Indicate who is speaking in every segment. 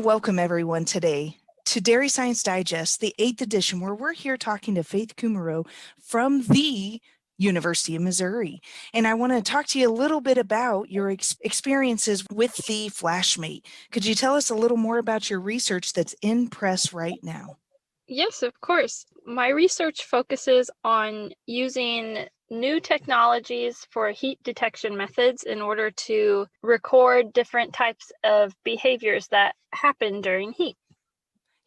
Speaker 1: welcome everyone today to Dairy Science Digest, the 8th edition, where we're here talking to Fayth Kumro from the University of Missouri. And I want to talk to you a little bit about your experiences with the Flashmate. Could you tell us a little more about your research that's in press right now?
Speaker 2: Yes, of course. My research focuses on using new technologies for heat detection methods in order to record different types of behaviors that happen during heat.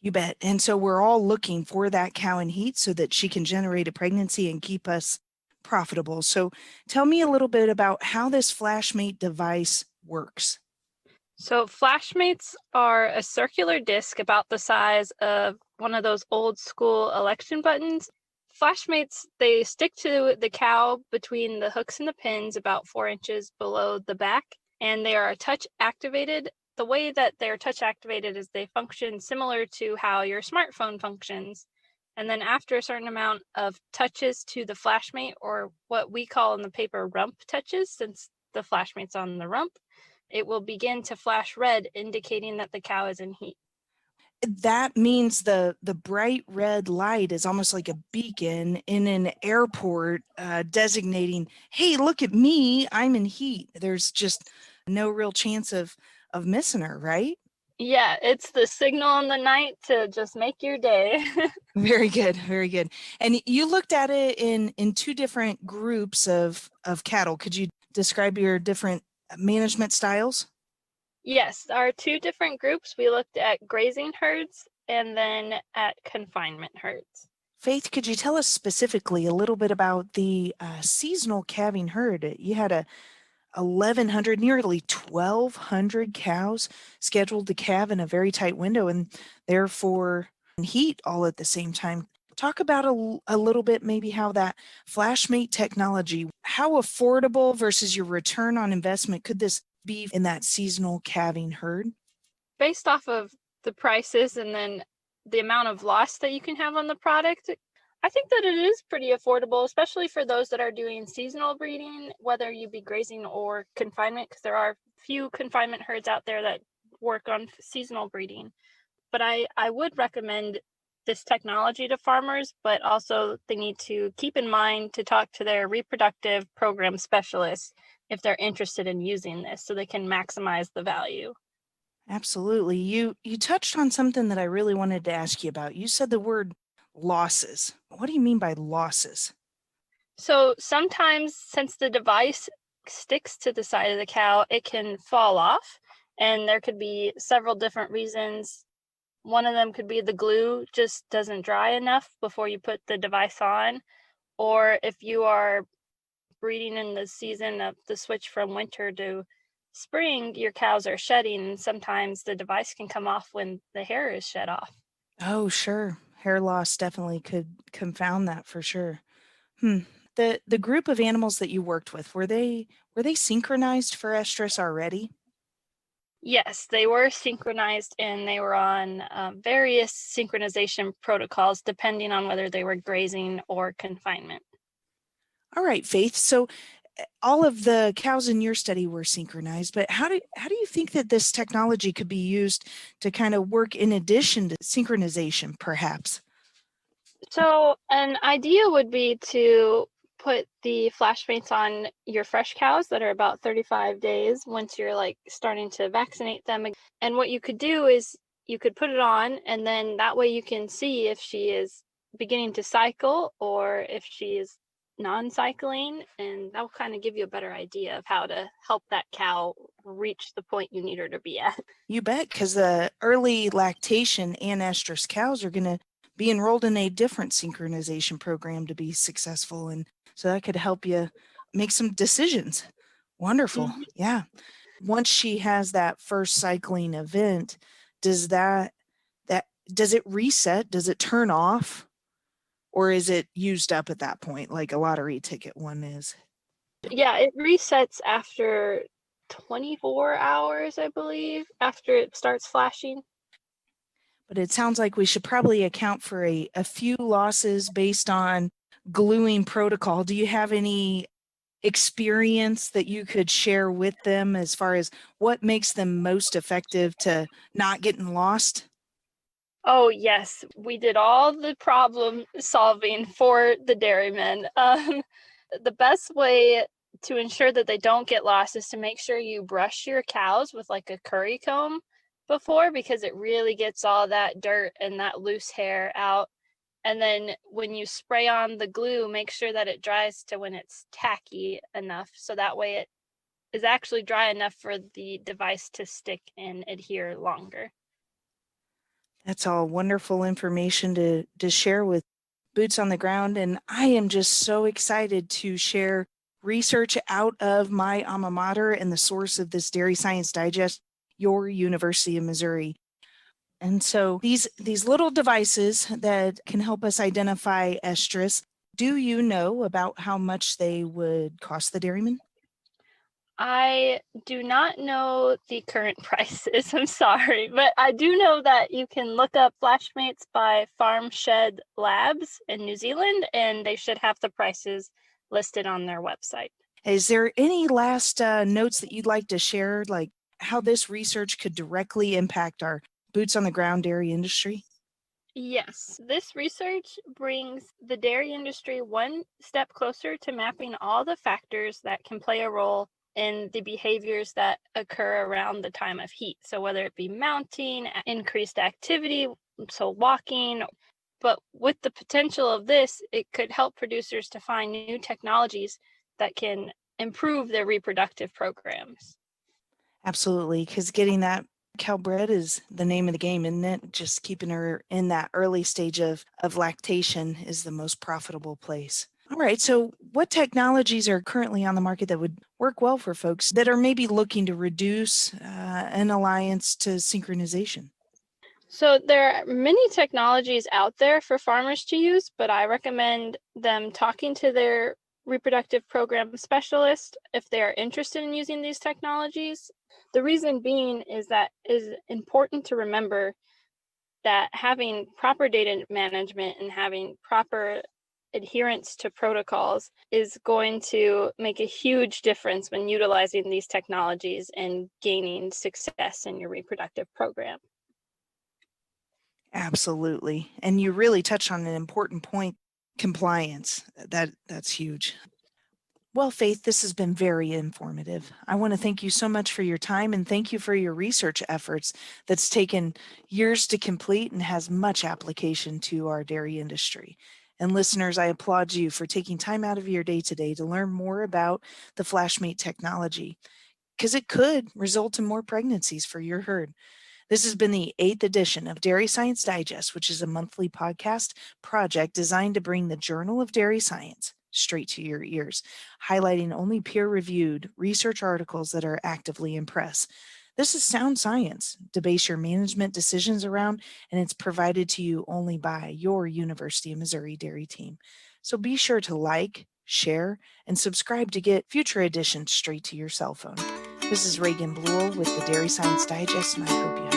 Speaker 1: You bet. And so we're all looking for that cow in heat so that she can generate a pregnancy and keep us profitable. So tell me a little bit about how this Flashmate device works.
Speaker 2: So Flashmates are a circular disc about the size of one of those old school election buttons. Flashmates, they stick to the cow between the hooks and the pins about 4 inches below the back, and they are touch activated. The way that they're touch activated is they function similar to how your smartphone functions. And then after a certain amount of touches to the Flashmate, or what we call in the paper rump touches, since the Flashmate's on the rump, it will begin to flash red, indicating that the cow is in heat.
Speaker 1: That means the bright red light is almost like a beacon in an airport designating, hey, look at me, I'm in heat. There's just no real chance of missing her, right?
Speaker 2: Yeah, it's the signal in the night to just make your day.
Speaker 1: Very good, very good. And you looked at it in two different groups of cattle. Could you describe your different management styles?
Speaker 2: Yes, our two different groups, we looked at grazing herds and then at confinement herds.
Speaker 1: Fayth, could you tell us specifically a little bit about the seasonal calving herd? You had a 1,100, nearly 1,200 cows scheduled to calve in a very tight window and therefore heat all at the same time. Talk about a little bit maybe how that Flashmate technology, how affordable versus your return on investment could this be in that seasonal calving herd?
Speaker 2: Based off of the prices and then the amount of loss that you can have on the product, I think that it is pretty affordable, especially for those that are doing seasonal breeding, whether you be grazing or confinement, because there are few confinement herds out there that work on seasonal breeding. But I would recommend this technology to farmers, but also they need to keep in mind to talk to their reproductive program specialists if they're interested in using this so they can maximize the value.
Speaker 1: Absolutely. You touched on something that I really wanted to ask you about. You said the word losses. What do you mean by losses?
Speaker 2: So sometimes, since the device sticks to the side of the cow, it can fall off, and there could be several different reasons. One of them could be the glue just doesn't dry enough before you put the device on, or if you are breeding in the season of the switch from winter to spring, your cows are shedding, and sometimes the device can come off when the hair is shed off.
Speaker 1: Oh, sure. Hair loss definitely could confound that for sure. Hmm. The group of animals that you worked with, were they synchronized for estrus already?
Speaker 2: Yes, they were synchronized and they were on various synchronization protocols depending on whether they were grazing or confinement.
Speaker 1: All right, Fayth. So all of the cows in your study were synchronized, but how do you think that this technology could be used to kind of work in addition to synchronization, perhaps?
Speaker 2: So an idea would be to put the flashmates on your fresh cows that are about 35 days once you're like starting to vaccinate them. And what you could do is you could put it on, and then that way you can see if she is beginning to cycle or if she is non-cycling, and that will kind of give you a better idea of how to help that cow reach the point you need her to be at.
Speaker 1: You bet, because the early lactation and estrus cows are going to be enrolled in a different synchronization program to be successful. And so that could help you make some decisions. Wonderful.
Speaker 2: Mhm.
Speaker 1: Yeah. Once she has that first cycling event, does does it reset? Does it turn off? Or is it used up at that point, like a lottery ticket one is?
Speaker 2: Yeah, it resets after 24 hours, I believe, after it starts flashing.
Speaker 1: But it sounds like we should probably account for a few losses based on gluing protocol. Do you have any experience that you could share with them as far as what makes them most effective to not getting lost?
Speaker 2: Oh, yes, we did all the problem solving for the dairymen. The best way to ensure that they don't get lost is to make sure you brush your cows with like a curry comb before, because it really gets all that dirt and that loose hair out. And then when you spray on the glue, make sure that it dries to when it's tacky enough, so that way it is actually dry enough for the device to stick and adhere longer.
Speaker 1: That's all wonderful information to share with boots on the ground. And I am just so excited to share research out of my alma mater and the source of this Dairy Science Digest, your University of Missouri. And so these little devices that can help us identify estrus, do you know about how much they would cost the dairyman?
Speaker 2: I do not know the current prices, I'm sorry, but I do know that you can look up Flashmates by Farm Shed Labs in New Zealand, and they should have the prices listed on their website.
Speaker 1: Is there any last notes that you'd like to share, like how this research could directly impact our boots on the ground dairy industry?
Speaker 2: Yes, this research brings the dairy industry one step closer to mapping all the factors that can play a role in the behaviors that occur around the time of heat. So, whether it be mounting, increased activity, so walking, but with the potential of this, it could help producers to find new technologies that can improve their reproductive programs.
Speaker 1: Absolutely, because getting that cow bred is the name of the game, isn't it? Just keeping her in that early stage of lactation is the most profitable place. All right, so what technologies are currently on the market that would work well for folks that are maybe looking to reduce an alliance to synchronization?
Speaker 2: So there are many technologies out there for farmers to use, but I recommend them talking to their reproductive program specialist if they are interested in using these technologies. The reason being is that it is important to remember that having proper data management and having proper adherence to protocols is going to make a huge difference when utilizing these technologies and gaining success in your reproductive program.
Speaker 1: Absolutely. And you really touched on an important point, compliance. That's huge. Well, Faith, this has been very informative. I want to thank you so much for your time and thank you for your research efforts that's taken years to complete and has much application to our dairy industry. And listeners, I applaud you for taking time out of your day today to learn more about the Flashmate technology, because it could result in more pregnancies for your herd. This has been the 8th edition of Dairy Science Digest, which is a monthly podcast project designed to bring the Journal of Dairy Science straight to your ears, highlighting only peer-reviewed research articles that are actively in press. This is sound science to base your management decisions around, and it's provided to you only by your University of Missouri dairy team. So be sure to like, share, and subscribe to get future editions straight to your cell phone. This is Reagan Bluell with the Dairy Science Digest, and I hope you have